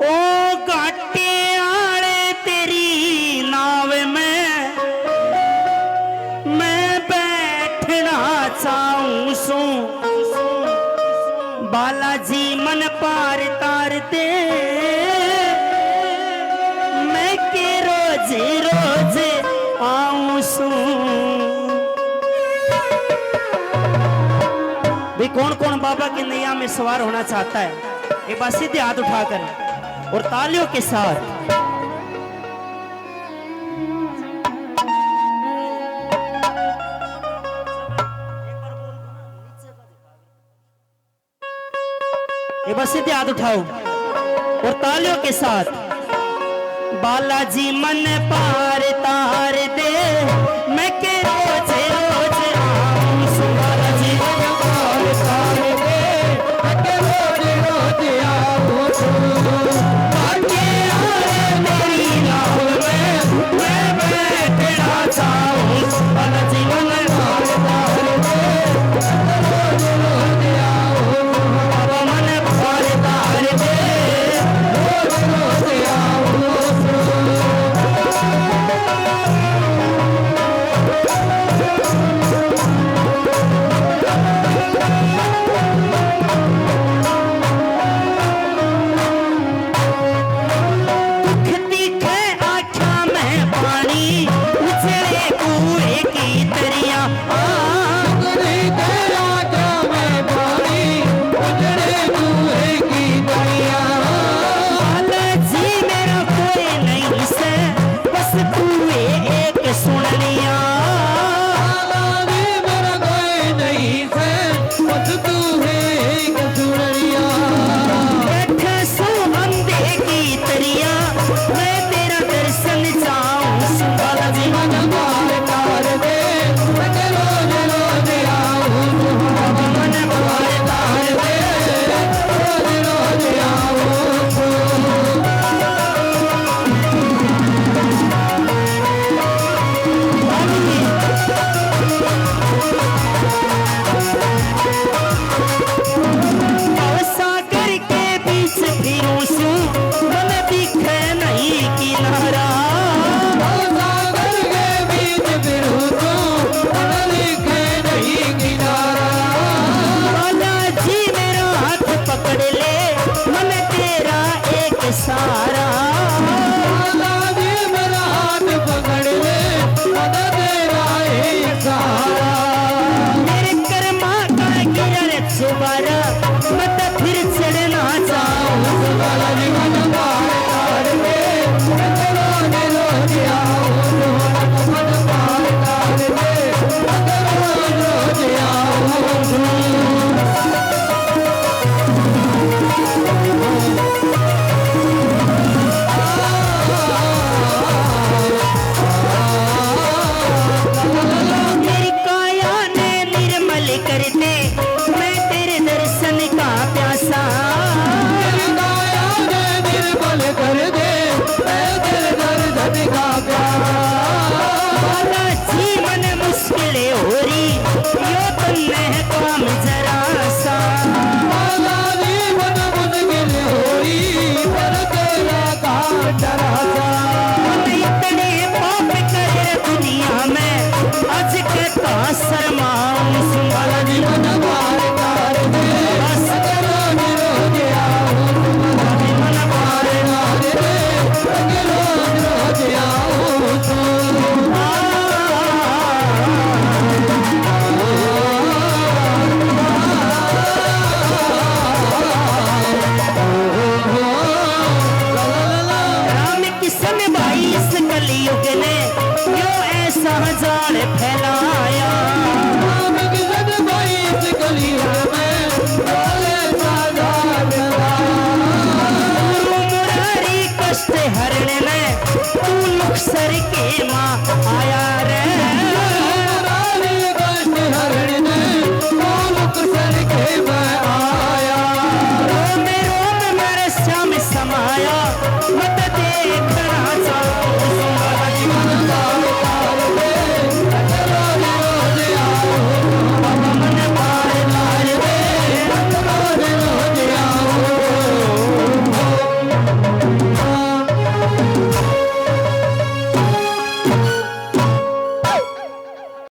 ओ घाटे आले तेरी नाव में मैं बैठना चाहूं सू बालाजी मन पार तार दे मैं के रोज रोज आऊं सू। भी कौन कौन बाबा की नैया में सवार होना चाहता है एक बार सीधे हाथ उठाकर और तालियों के साथ। एक बार सीधे हाथ उठाओ और तालियों के साथ। बालाजी मन पार तार दे मैं के रोज रोज आऊं सू। बालाजी मन पार तार दे मैं के रोज रोज आऊं सू। घाटे आले तेरी नाव में मैं बैठना चाहूं सू। बालाजी मन पार तार दे मैं रोज रोज आऊं सू। बाबा मन पार तार दे रोज रोज आऊं सू। सारा